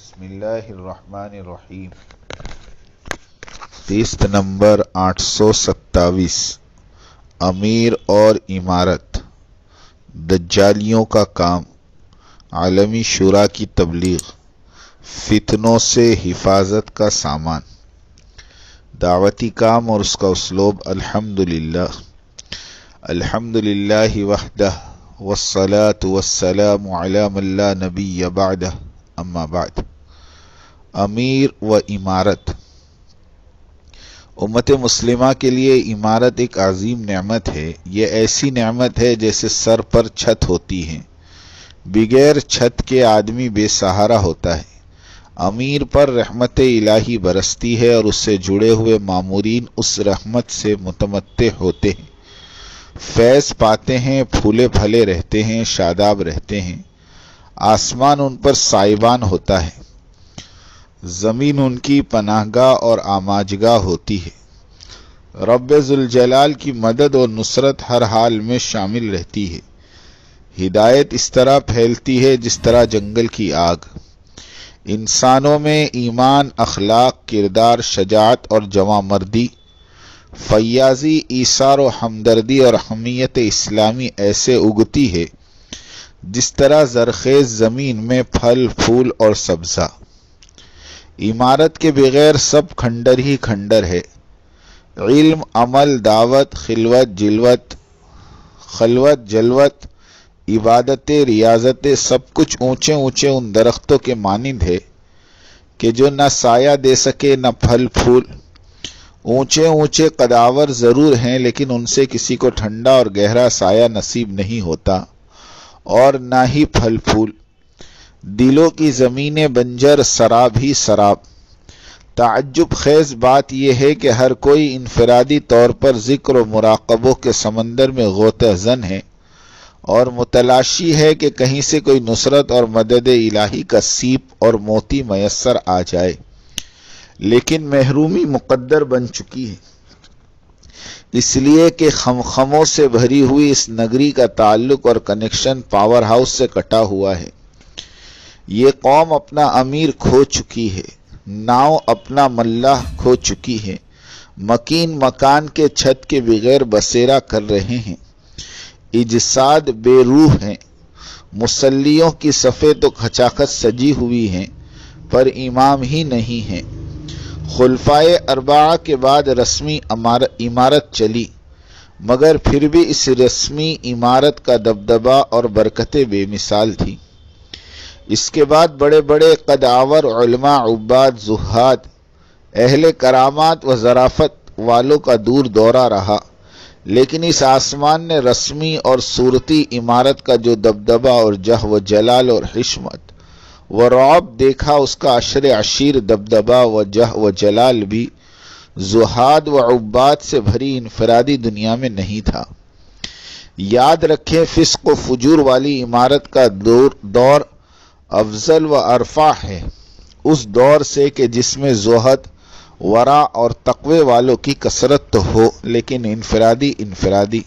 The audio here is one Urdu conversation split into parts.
بسم اللہ الرحمن الرحیم۔ قسط نمبر 827 امیر اور امارت، دجالیوں کا کام، عالمی شورا کی تبلیغ، فتنوں سے حفاظت کا سامان، دعوتی کام اور اس کا اسلوب۔ الحمدللہ وحدہ والصلاة والسلام علی من لا نبی بعدہ، اما بعد۔ امیر و امارت، امت مسلمہ کے لیے امارت ایک عظیم نعمت ہے۔ یہ ایسی نعمت ہے جیسے سر پر چھت ہوتی ہے، بغیر چھت کے آدمی بے سہارا ہوتا ہے۔ امیر پر رحمت الہی برستی ہے اور اس سے جڑے ہوئے مامورین اس رحمت سے متمتع ہوتے ہیں، فیض پاتے ہیں، پھولے پھلے رہتے ہیں، شاداب رہتے ہیں۔ آسمان ان پر سائبان ہوتا ہے، زمین ان کی پناہ گاہ اور آماجگاہ ہوتی ہے۔ رب ذوالجلال کی مدد اور نصرت ہر حال میں شامل رہتی ہے۔ ہدایت اس طرح پھیلتی ہے جس طرح جنگل کی آگ۔ انسانوں میں ایمان، اخلاق، کردار، شجاعت اور جواں مردی، فیاضی، ایثار و ہمدردی اور حمیت اسلامی ایسے اگتی ہے جس طرح زرخیز زمین میں پھل پھول اور سبزہ۔ امارت کے بغیر سب کھنڈر ہی کھنڈر ہے۔ علم، عمل، دعوت، خلوت، جلوت، عبادتیں، ریاضتیں، سب کچھ اونچے اونچے ان درختوں کے مانند ہے کہ جو نہ سایہ دے سکے نہ پھل پھول۔ اونچے اونچے قداور ضرور ہیں لیکن ان سے کسی کو ٹھنڈا اور گہرا سایہ نصیب نہیں ہوتا اور نہ ہی پھل پھول۔ دلوں کی زمینیں بنجر، سراب ہی سراب۔ تعجب خیز بات یہ ہے کہ ہر کوئی انفرادی طور پر ذکر و مراقبوں کے سمندر میں غوطہ زن ہے اور متلاشی ہے کہ کہیں سے کوئی نصرت اور مدد الہی کا سیپ اور موتی میسر آ جائے، لیکن محرومی مقدر بن چکی ہے، اس لیے کہ خمخموں سے بھری ہوئی اس نگری کا تعلق اور کنیکشن پاور ہاؤس سے کٹا ہوا ہے۔ یہ قوم اپنا امیر کھو چکی ہے، ناؤ اپنا ملاح کھو چکی ہے، مکین مکان کے چھت کے بغیر بسیرا کر رہے ہیں، اجساد بے روح ہیں۔ مصلیوں کی صفیں تو کھچاکھچ سجی ہوئی ہیں پر امام ہی نہیں ہیں۔ خلفائے اربعہ کے بعد رسمی امارت چلی، مگر پھر بھی اس رسمی امارت کا دبدبہ اور برکتیں بے مثال تھی۔ اس کے بعد بڑے بڑے قدآور علماء، عباد، زہاد، اہل کرامات و ظرافت والوں کا دور دورہ رہا، لیکن اس آسمان نے رسمی اور صورتی امارت کا جو دبدبہ اور جہ و جلال اور حشمت و رعب دیکھا، اس کا عشر عشیر دبدبہ و جہ و جلال بھی زہاد و عباد سے بھری انفرادی دنیا میں نہیں تھا۔ یاد رکھیں، فسق و فجور والی عمارت کا دور افضل و ارفع ہے اس دور سے کہ جس میں زہد، ورع اور تقوی والوں کی کثرت تو ہو لیکن انفرادی۔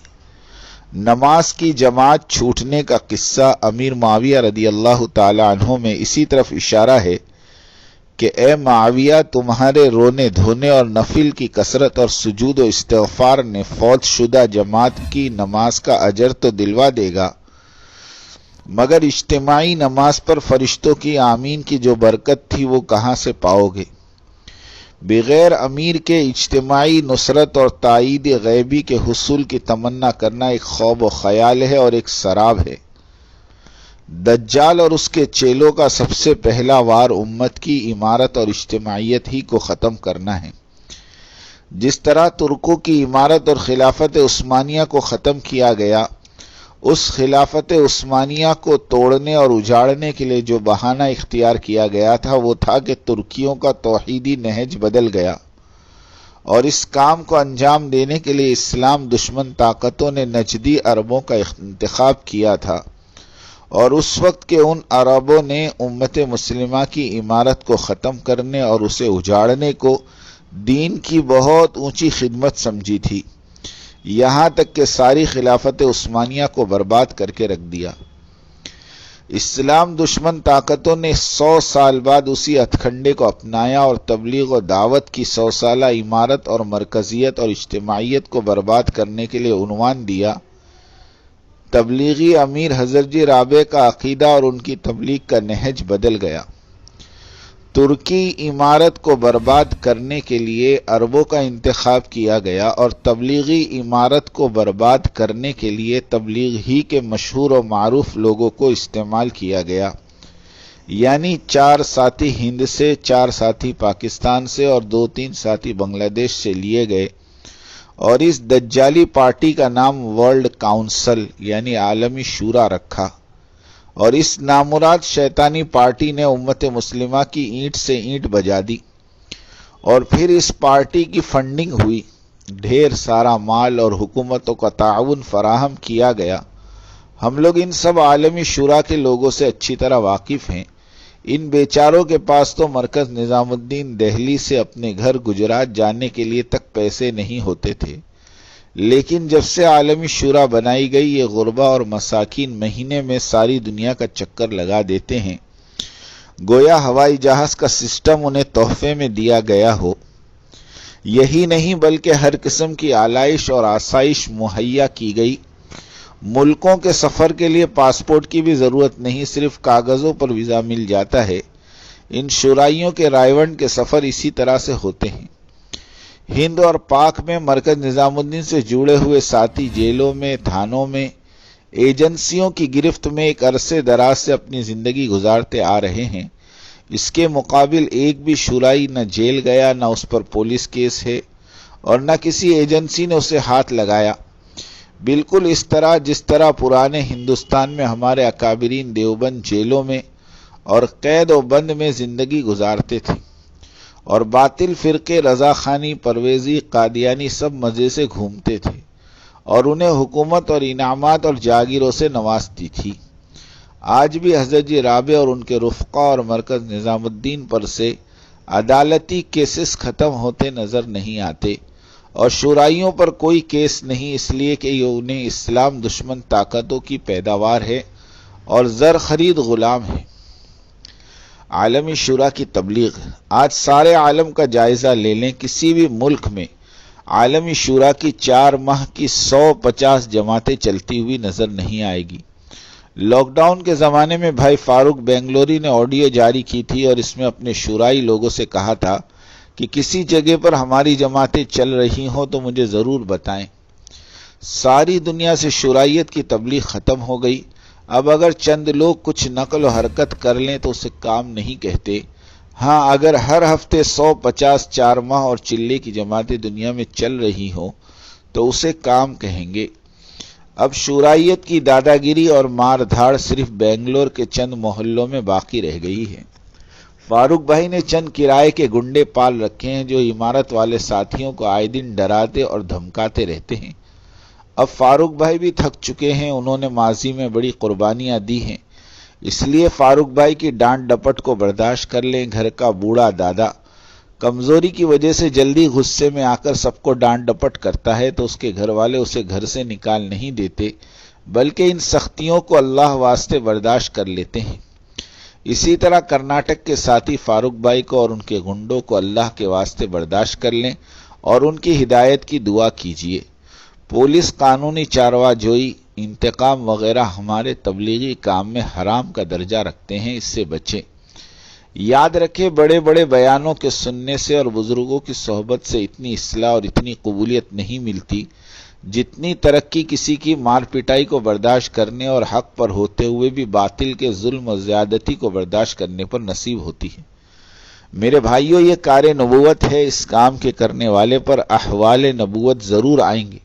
نماز کی جماعت چھوٹنے کا قصہ امیر معاویہ رضی اللہ تعالی عنہ میں اسی طرف اشارہ ہے کہ اے معاویہ، تمہارے رونے دھونے اور نفل کی کثرت اور سجود و استغفار نے فوت شدہ جماعت کی نماز کا اجر تو دلوا دے گا، مگر اجتماعی نماز پر فرشتوں کی آمین کی جو برکت تھی وہ کہاں سے پاؤ گے؟ بغیر امیر کے اجتماعی نصرت اور تائید غیبی کے حصول کی تمنا کرنا ایک خواب و خیال ہے اور ایک سراب ہے۔ دجال اور اس کے چیلوں کا سب سے پہلا وار امت کی امارت اور اجتماعیت ہی کو ختم کرنا ہے۔ جس طرح ترکوں کی امارت اور خلافت عثمانیہ کو ختم کیا گیا، اس خلافت عثمانیہ کو توڑنے اور اجاڑنے کے لیے جو بہانہ اختیار کیا گیا تھا وہ تھا کہ ترکیوں کا توحیدی نہج بدل گیا اور اس کام کو انجام دینے کے لیے اسلام دشمن طاقتوں نے نجدی عربوں کا انتخاب کیا تھا، اور اس وقت کے ان عربوں نے امت مسلمہ کی امارت کو ختم کرنے اور اسے اجاڑنے کو دین کی بہت اونچی خدمت سمجھی تھی، یہاں تک کہ ساری خلافت عثمانیہ کو برباد کر کے رکھ دیا۔ اسلام دشمن طاقتوں نے 100 سال بعد اسی ہتھکنڈے کو اپنایا اور تبلیغ و دعوت کی 100 سالہ عمارت اور مرکزیت اور اجتماعیت کو برباد کرنے کے لیے عنوان دیا۔ تبلیغی امیر حضرت جی رابع کا عقیدہ اور ان کی تبلیغ کا نہج بدل گیا۔ ترکی عمارت کو برباد کرنے کے لیے عربوں کا انتخاب کیا گیا اور تبلیغی عمارت کو برباد کرنے کے لیے تبلیغ ہی کے مشہور و معروف لوگوں کو استعمال کیا گیا، یعنی 4 ساتھی ہند سے، 4 ساتھی پاکستان سے اور 2-3 ساتھی بنگلہ دیش سے لیے گئے اور اس دجالی پارٹی کا نام ورلڈ کاؤنسل یعنی عالمی شورا رکھا، اور اس نامراد شیطانی پارٹی نے امت مسلمہ کی اینٹ سے اینٹ بجا دی، اور پھر اس پارٹی کی فنڈنگ ہوئی، ڈھیر سارا مال اور حکومتوں کا تعاون فراہم کیا گیا۔ ہم لوگ ان سب عالمی شورا کے لوگوں سے اچھی طرح واقف ہیں۔ ان بیچاروں کے پاس تو مرکز نظام الدین دہلی سے اپنے گھر گجرات جانے کے لیے تک پیسے نہیں ہوتے تھے، لیکن جب سے عالمی شورا بنائی گئی یہ غربا اور مساکین مہینے میں ساری دنیا کا چکر لگا دیتے ہیں، گویا ہوائی جہاز کا سسٹم انہیں تحفے میں دیا گیا ہو۔ یہی نہیں بلکہ ہر قسم کی آلائش اور آسائش مہیا کی گئی۔ ملکوں کے سفر کے لیے پاسپورٹ کی بھی ضرورت نہیں، صرف کاغذوں پر ویزا مل جاتا ہے۔ ان شورائیوں کے رائیونڈ کے سفر اسی طرح سے ہوتے ہیں۔ ہند اور پاک میں مرکز نظام الدین سے جڑے ہوئے ساتھی جیلوں میں، تھانوں میں، ایجنسیوں کی گرفت میں ایک عرصے دراز سے اپنی زندگی گزارتے آ رہے ہیں۔ اس کے مقابل ایک بھی شورائی نہ جیل گیا، نہ اس پر پولیس کیس ہے اور نہ کسی ایجنسی نے اسے ہاتھ لگایا۔ بالکل اس طرح جس طرح پرانے ہندوستان میں ہمارے اکابرین دیوبند جیلوں میں اور قید و بند میں زندگی گزارتے تھے، اور باطل فرقے رضا خانی، پرویزی، قادیانی سب مزے سے گھومتے تھے اور انہیں حکومت اور انعامات اور جاگیروں سے نوازتی تھی۔ آج بھی حضرت جی رابع اور ان کے رفقا اور مرکز نظام الدین پر سے عدالتی کیسز ختم ہوتے نظر نہیں آتے، اور شورائیوں پر کوئی کیس نہیں، اس لیے کہ یہ انہیں اسلام دشمن طاقتوں کی پیداوار ہے اور زر خرید غلام ہے۔ عالمی شورا کی تبلیغ۔ آج سارے عالم کا جائزہ لے لیں، کسی بھی ملک میں عالمی شورا کی 4 ماہ کی 150 جماعتیں چلتی ہوئی نظر نہیں آئے گی۔ لاک ڈاؤن کے زمانے میں بھائی فاروق بنگلوری نے آڈیو جاری کی تھی اور اس میں اپنے شورائی لوگوں سے کہا تھا کہ کسی جگہ پر ہماری جماعتیں چل رہی ہوں تو مجھے ضرور بتائیں۔ ساری دنیا سے شورائیت کی تبلیغ ختم ہو گئی۔ اب اگر چند لوگ کچھ نقل و حرکت کر لیں تو اسے کام نہیں کہتے۔ ہاں، اگر ہر ہفتے 150 4 ماہ اور چلے کی جماعتیں دنیا میں چل رہی ہوں تو اسے کام کہیں گے۔ اب شورائیت کی دادا گیری اور مار دھاڑ صرف بنگلور کے چند محلوں میں باقی رہ گئی ہے۔ فاروق بھائی نے چند کرائے کے گنڈے پال رکھے ہیں جو عمارت والے ساتھیوں کو آئے دن ڈراتے اور دھمکاتے رہتے ہیں۔ اب فاروق بھائی بھی تھک چکے ہیں، انہوں نے ماضی میں بڑی قربانیاں دی ہیں، اس لیے فاروق بھائی کی ڈانٹ ڈپٹ کو برداشت کر لیں۔ گھر کا بوڑھا دادا کمزوری کی وجہ سے جلدی غصے میں آ کر سب کو ڈانٹ ڈپٹ کرتا ہے تو اس کے گھر والے اسے گھر سے نکال نہیں دیتے، بلکہ ان سختیوں کو اللہ واسطے برداشت کر لیتے ہیں۔ اسی طرح کرناٹک کے ساتھی فاروق بھائی کو اور ان کے گنڈوں کو اللہ کے واسطے برداشت کر لیں اور ان کی ہدایت کی دعا کیجیے۔ پولیس، قانونی چاروا جوئی، انتقام وغیرہ ہمارے تبلیغی کام میں حرام کا درجہ رکھتے ہیں، اس سے بچیں۔ یاد رکھیں، بڑے بڑے بیانوں کے سننے سے اور بزرگوں کی صحبت سے اتنی اصلاح اور اتنی قبولیت نہیں ملتی جتنی ترقی کسی کی مار پٹائی کو برداشت کرنے اور حق پر ہوتے ہوئے بھی باطل کے ظلم و زیادتی کو برداشت کرنے پر نصیب ہوتی ہے۔ میرے بھائیوں، یہ کار نبوت ہے، اس کام کے کرنے والے پر احوال نبوت ضرور آئیں گے۔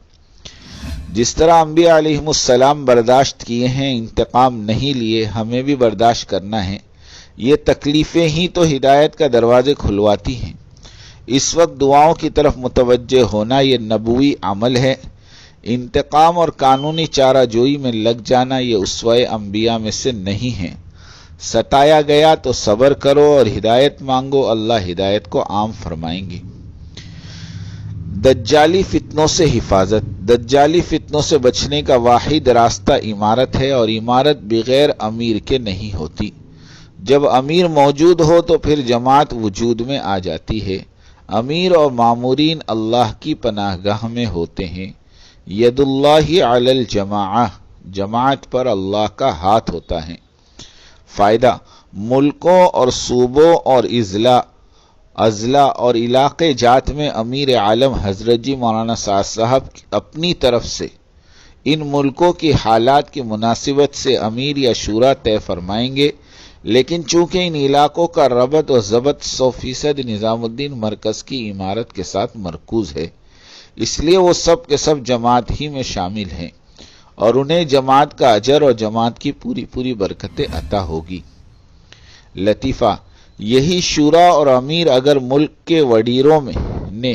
جس طرح انبیاء علیہم السلام برداشت کیے ہیں، انتقام نہیں لیے، ہمیں بھی برداشت کرنا ہے۔ یہ تکلیفیں ہی تو ہدایت کا دروازے کھلواتی ہیں۔ اس وقت دعاؤں کی طرف متوجہ ہونا یہ نبوی عمل ہے۔ انتقام اور قانونی چارہ جوئی میں لگ جانا یہ اسوہ انبیاء میں سے نہیں ہے۔ ستایا گیا تو صبر کرو اور ہدایت مانگو، اللہ ہدایت کو عام فرمائیں گے۔ دجالی فتنوں سے حفاظت۔ دجالی فتنوں سے بچنے کا واحد راستہ عمارت ہے، اور عمارت بغیر امیر کے نہیں ہوتی۔ جب امیر موجود ہو تو پھر جماعت وجود میں آ جاتی ہے۔ امیر اور مامورین اللہ کی پناہ گاہ میں ہوتے ہیں۔ ید اللہ علی الجماعہ، جماعت پر اللہ کا ہاتھ ہوتا ہے۔ فائدہ: ملکوں اور صوبوں اور اضلاع اور علاقے جات میں امیر عالم حضرت جی مولانا سعد صاحب اپنی طرف سے ان ملکوں کی حالات کی مناسبت سے امیر یا شورا طے فرمائیں گے، لیکن چونکہ ان علاقوں کا ربط و ضبط 100% نظام الدین مرکز کی عمارت کے ساتھ مرکوز ہے، اس لیے وہ سب کے سب جماعت ہی میں شامل ہیں، اور انہیں جماعت کا اجر اور جماعت کی پوری برکتیں عطا ہوگی۔ لطیفہ: یہی شورا اور امیر اگر ملک کے وڈیروں نے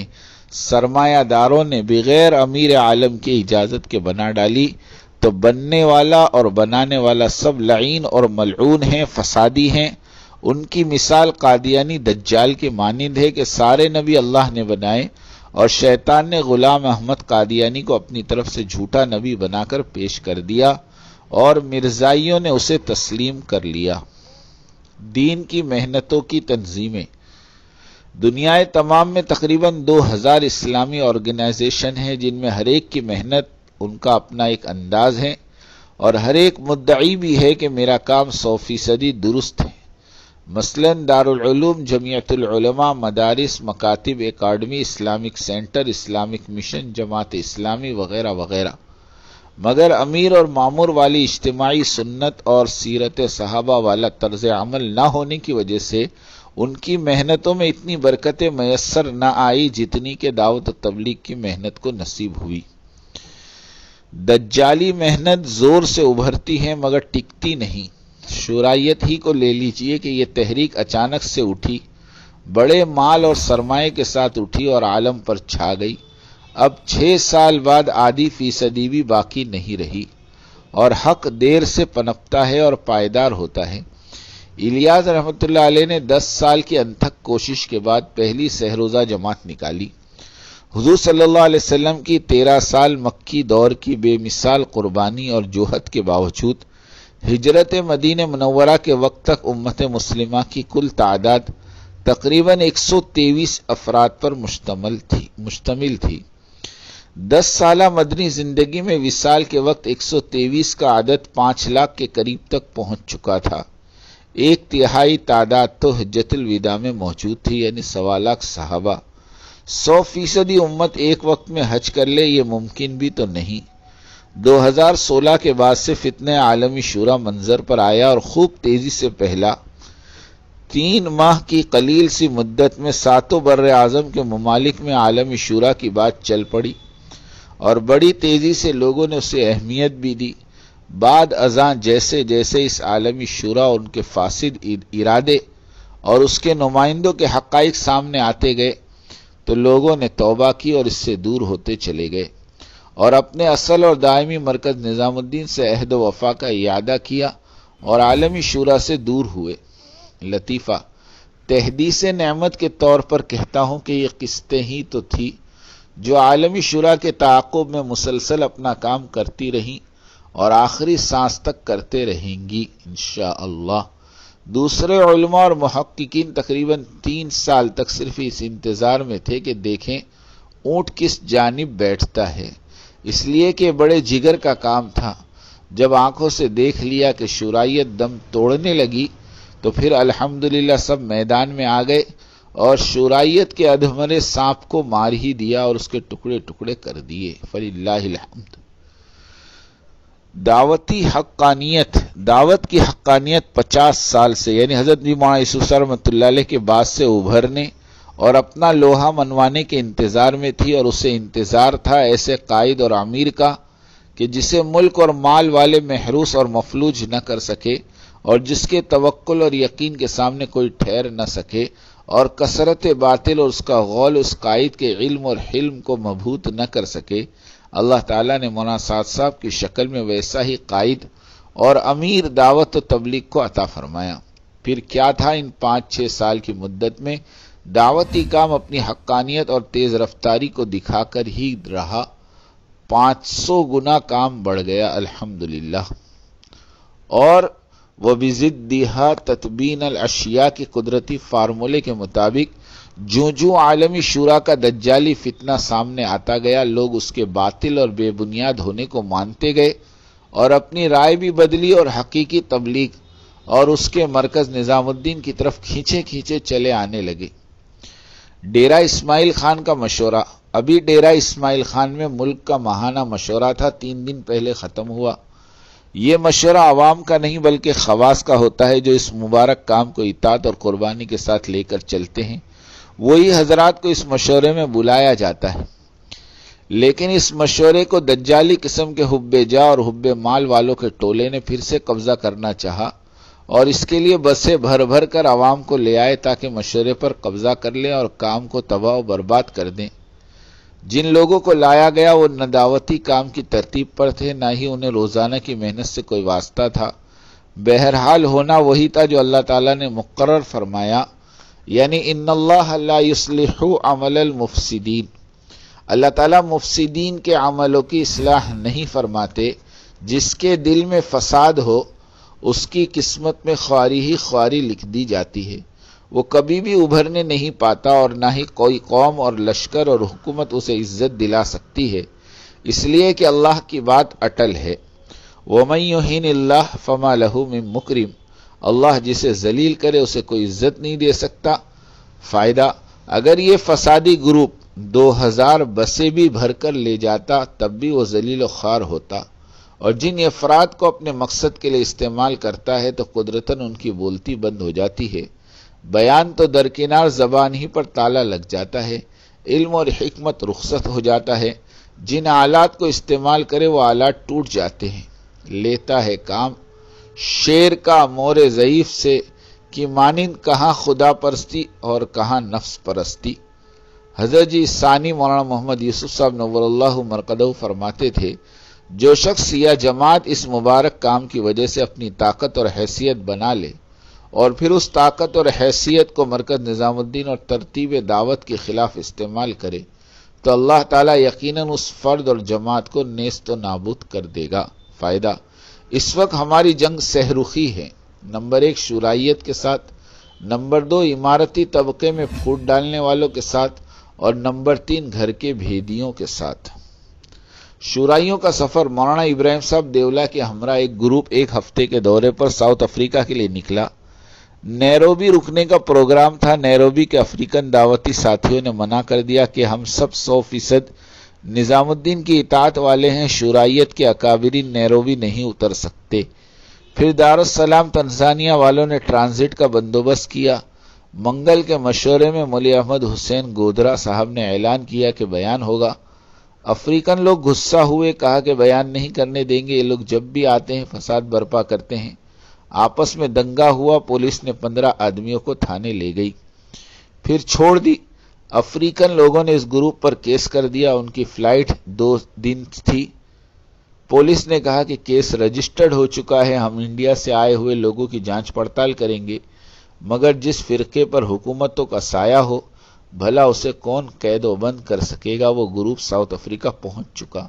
سرمایہ داروں نے بغیر امیر عالم کی اجازت کے بنا ڈالی تو بننے والا اور بنانے والا سب لعین اور ملعون ہیں، فسادی ہیں۔ ان کی مثال قادیانی دجال کے مانند ہے کہ سارے نبی اللہ نے بنائے، اور شیطان نے غلام احمد قادیانی کو اپنی طرف سے جھوٹا نبی بنا کر پیش کر دیا، اور مرزائیوں نے اسے تسلیم کر لیا۔ دین کی محنتوں کی تنظیمیں: دنیا تمام میں تقریباً 2000 اسلامی آرگنائزیشن ہیں، جن میں ہر ایک کی محنت ان کا اپنا ایک انداز ہے، اور ہر ایک مدعی بھی ہے کہ میرا کام 100% درست ہے۔ مثلا دارالعلوم، جمعیت العلماء، مدارس، مکاتب، academy, Islamic centre, Islamic mission, جماعت اسلامی وغیرہ وغیرہ۔ مگر امیر اور مامور والی اجتماعی سنت اور سیرت صحابہ والا طرز عمل نہ ہونے کی وجہ سے ان کی محنتوں میں اتنی برکتیں میسر نہ آئی جتنی کہ دعوت و تبلیغ کی محنت کو نصیب ہوئی۔ دجالی محنت زور سے ابھرتی ہے مگر ٹکتی نہیں۔ شورائیت ہی کو لے لیجئے کہ یہ تحریک اچانک سے اٹھی، بڑے مال اور سرمایے کے ساتھ اٹھی اور عالم پر چھا گئی۔ اب 6 سال بعد آدھی فیصدی بھی باقی نہیں رہی، اور حق دیر سے پنپتا ہے اور پائیدار ہوتا ہے۔ الیاس رحمۃ اللہ علیہ نے 10 سال کی انتھک کوشش کے بعد پہلی سحروزہ جماعت نکالی۔ حضور صلی اللہ علیہ وسلم کی 13 سال مکی دور کی بے مثال قربانی اور جوہد کے باوجود ہجرت مدینہ منورہ کے وقت تک امت مسلمہ کی کل تعداد تقریباً 123 افراد پر مشتمل تھی۔ 10 سالہ مدنی زندگی میں وصال کے وقت 123 کا عدد 5 لاکھ کے قریب تک پہنچ چکا تھا۔ 1/3 تعداد تو حجۃ الوداع میں موجود تھی، یعنی 1.25 لاکھ صحابہ۔ 100% امت ایک وقت میں حج کر لے، یہ ممکن بھی تو نہیں۔ 2016 کے بعد سے فتنہ عالمی شورا منظر پر آیا، اور خوب تیزی سے پھیلا۔ 3 ماہ کی قلیل سی مدت میں 7 بر اعظم کے ممالک میں عالمی شورا کی بات چل پڑی، اور بڑی تیزی سے لوگوں نے اسے اہمیت بھی دی۔ بعد ازاں جیسے جیسے اس عالمی شورا اور ان کے فاسد ارادے اور اس کے نمائندوں کے حقائق سامنے آتے گئے تو لوگوں نے توبہ کی اور اس سے دور ہوتے چلے گئے، اور اپنے اصل اور دائمی مرکز نظام الدین سے عہد و وفا کا اعادہ کیا اور عالمی شورا سے دور ہوئے۔ لطیفہ: تحدیث نعمت کے طور پر کہتا ہوں کہ یہ قسطیں ہی تو تھی جو عالمی شورا کے تعاقب میں مسلسل اپنا کام کرتی رہیں اور آخری سانس تک کرتے رہیں گی انشاءاللہ۔ دوسرے علماء اور محققین تقریباً 3 سال تک صرف اس انتظار میں تھے کہ دیکھیں اونٹ کس جانب بیٹھتا ہے، اس لیے کہ بڑے جگر کا کام تھا۔ جب آنکھوں سے دیکھ لیا کہ شورائیت دم توڑنے لگی تو پھر الحمدللہ سب میدان میں آ گئے اور شورائیت کے ادھمرے سانپ کو مار ہی دیا اور اس کے ٹکڑے ٹکڑے کر دیے، فللہ الحمد۔ دعوتی حقانیت: دعوت کی حقانیت 50 سال سے، یعنی حضرت مولانا یوسف صاحب رحمۃ اللہ علیہ کے بعد سے ابھرنے اور اپنا لوہا منوانے کے انتظار میں تھی، اور اسے انتظار تھا ایسے قائد اور امیر کا کہ جسے ملک اور مال والے محروس اور مفلوج نہ کر سکے، اور جس کے توکل اور یقین کے سامنے کوئی ٹھہر نہ سکے، اور کثرت باطل اور اس کا غول اس قائد کے علم اور حلم کو مبہوت نہ کر سکے۔ اللہ تعالیٰ نے مولانا سعد صاحب کی شکل میں ویسا ہی قائد اور امیر دعوت و تبلیغ کو عطا فرمایا۔ پھر کیا تھا ان 5-6 سال کی مدت میں دعوتی کام اپنی حقانیت اور تیز رفتاری کو دکھا کر ہی رہا، 500 گنا کام بڑھ گیا الحمدللہ۔ اور وَبِضِدِّهَا تَتْبِينَ الْأَشْيَاء کے قدرتی فارمولے کے مطابق جو عالمی شورا کا دجالی فتنہ سامنے آتا گیا، لوگ اس کے باطل اور بے بنیاد ہونے کو مانتے گئے اور اپنی رائے بھی بدلی اور حقیقی تبلیغ اور اس کے مرکز نظام الدین کی طرف کھینچے چلے آنے لگے۔ ڈیرہ اسماعیل خان کا مشورہ۔ ابھی ڈیرہ اسماعیل خان میں ملک کا ماہانہ مشورہ تھا، 3 دن پہلے ختم ہوا۔ یہ مشورہ عوام کا نہیں بلکہ خواص کا ہوتا ہے، جو اس مبارک کام کو اطاعت اور قربانی کے ساتھ لے کر چلتے ہیں، وہی حضرات کو اس مشورے میں بلایا جاتا ہے۔ لیکن اس مشورے کو دجالی قسم کے حب جاہ اور حب مال والوں کے ٹولے نے پھر سے قبضہ کرنا چاہا، اور اس کے لیے بسیں بھر کر عوام کو لے آئے تاکہ مشورے پر قبضہ کر لیں اور کام کو تباہ و برباد کر دیں۔ جن لوگوں کو لایا گیا وہ نہ دعوتی کام کی ترتیب پر تھے، نہ ہی انہیں روزانہ کی محنت سے کوئی واسطہ تھا۔ بہرحال ہونا وہی تھا جو اللہ تعالیٰ نے مقرر فرمایا، یعنی ان اللہ لا یصلح عمل المفسدین، اللہ تعالیٰ مفسدین کے عملوں کی اصلاح نہیں فرماتے۔ جس کے دل میں فساد ہو اس کی قسمت میں خواری ہی خواری لکھ دی جاتی ہے، وہ کبھی بھی ابھرنے نہیں پاتا، اور نہ ہی کوئی قوم اور لشکر اور حکومت اسے عزت دلا سکتی ہے، اس لیے کہ اللہ کی بات اٹل ہے۔ وَمَن يُهِنِ اللَّهُ فَمَا لَهُ مِن مُكْرِمٍ، اللہ جسے ذلیل کرے اسے کوئی عزت نہیں دے سکتا۔ فائدہ، اگر یہ فسادی گروپ 2000 بسیں بھی بھر کر لے جاتا تب بھی وہ ذلیل و خوار ہوتا، اور جن افراد کو اپنے مقصد کے لیے استعمال کرتا ہے تو قدرتاً ان کی بولتی بند ہو جاتی ہے، بیان تو درکنار، زبان ہی پر تالا لگ جاتا ہے، علم اور حکمت رخصت ہو جاتا ہے، جن آلات کو استعمال کرے وہ آلات ٹوٹ جاتے ہیں۔ لیتا ہے کام شیر کا مور ضعیف سے، کہ مانند کہاں خدا پرستی اور کہاں نفس پرستی۔ حضرت جی ثانی مولانا محمد یوسف صاحب نور اللہ مرقدہ فرماتے تھے، جو شخص یا جماعت اس مبارک کام کی وجہ سے اپنی طاقت اور حیثیت بنا لے اور پھر اس طاقت اور حیثیت کو مرکز نظام الدین اور ترتیب دعوت کے خلاف استعمال کرے تو اللہ تعالیٰ یقیناً اس فرد اور جماعت کو نیست و نابود کر دے گا۔ فائدہ، اس وقت ہماری جنگ سہرخی ہے، نمبر 1 شورائیت کے ساتھ، نمبر 2 عمارتی طبقے میں پھوٹ ڈالنے والوں کے ساتھ، اور نمبر 3 گھر کے بھیدیوں کے ساتھ۔ شورائیوں کا سفر۔ مولانا ابراہیم صاحب دیولہ کے ہمراہ ایک گروپ 1 ہفتے کے دورے پر ساؤتھ افریقہ کے لیے نکلا۔ نیروبی رکنے کا پروگرام تھا۔ نیروبی کے افریقن دعوتی ساتھیوں نے منع کر دیا کہ ہم سب 100% نظام الدین کی اطاعت والے ہیں، شورائیت کے اکابرین نیروبی نہیں اتر سکتے۔ پھر دارالسلام تنزانیہ والوں نے ٹرانزٹ کا بندوبست کیا۔ منگل کے مشورے میں مولوی احمد حسین گودرا صاحب نے اعلان کیا کہ بیان ہوگا۔ افریقن لوگ غصہ ہوئے، کہا کہ بیان نہیں کرنے دیں گے، یہ لوگ جب بھی آتے ہیں فساد برپا کرتے ہیں۔ آپس میں دنگا ہوا، پولیس نے 15 آدمیوں کو تھانے لے گئی، پھر چھوڑ دی۔ افریقن لوگوں نے اس گروپ پر کیس کر دیا، ان کی فلائٹ 2 دن تھی۔ پولیس نے کہا کہ کیس رجسٹرڈ ہو چکا ہے، ہم انڈیا سے آئے ہوئے لوگوں کی جانچ پڑتال کریں گے، مگر جس فرقے پر حکومتوں کا سایہ ہو بھلا اسے کون قید و بند کر سکے گا۔ وہ گروپ ساؤتھ افریقہ پہنچ چکا۔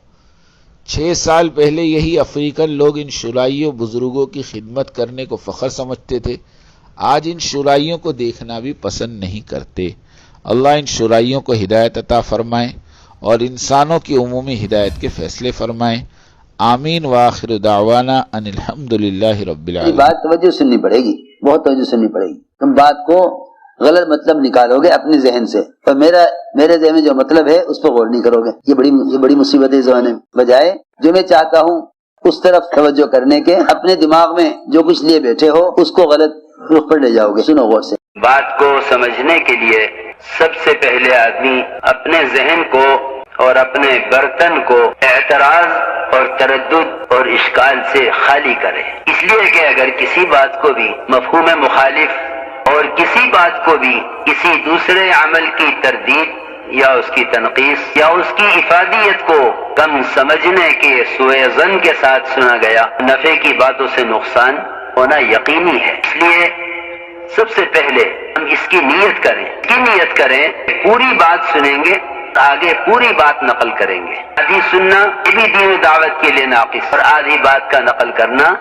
6 سال پہلے یہی افریقن لوگ ان شورائیوں بزرگوں کی خدمت کرنے کو فخر سمجھتے تھے، آج ان شورائیوں کو دیکھنا بھی پسند نہیں کرتے۔ اللہ ان شورائیوں کو ہدایت عطا فرمائے اور انسانوں کی عمومی ہدایت کے فیصلے فرمائے۔ آمین وآخر دعوانا ان الحمدللہ رب العالمین۔ بات توجہ سننی پڑے گی، بہت توجہ سننی پڑے گی۔ تم بات کو غلط مطلب نکالو گے اپنے ذہن سے، اور میرے ذہن میں جو مطلب ہے اس پہ غور نہیں کرو گے۔ یہ بڑی مصیبت ہے اس زمانے میں۔ بجائے جو میں چاہتا ہوں اس طرف توجہ کرنے کے، اپنے دماغ میں جو کچھ لیے بیٹھے ہو اس کو غلط رخ پر لے جاؤ گے۔ سنو غور سے۔ بات کو سمجھنے کے لیے سب سے پہلے آدمی اپنے ذہن کو اور اپنے برتن کو اعتراض اور تردد اور اشکال سے خالی کرے، اس لیے کہ اگر کسی بات کو بھی مفہوم مخالف اور کسی بات کو بھی کسی دوسرے عمل کی تردید یا اس کی تنقیص یا اس کی افادیت کو کم سمجھنے کے سوء ظن کے ساتھ سنا گیا، نفع کی باتوں سے نقصان ہونا یقینی ہے۔ اس لیے سب سے پہلے ہم اس کی نیت کریں. کی نیت کریں پوری بات سنیں گے، آگے پوری بات نقل کریں گے. آدھی سننا یہ بھی دین و دعوت کے لیے ناقص، اور آدھی بات کا نقل کرنا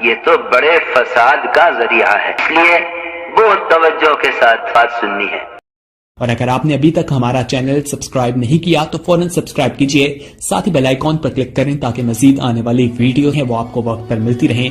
یہ تو بڑے فساد کا ذریعہ ہے. اس لیے بہت توجہ کے ساتھ بات سننی ہے. اور اگر آپ نے ابھی تک ہمارا چینل سبسکرائب نہیں کیا تو فوراً سبسکرائب کیجئے، ساتھ ہی بیل آئیکن پر کلک کریں تاکہ مزید آنے والی ویڈیو ہیں وہ آپ کو وقت پر ملتی رہیں.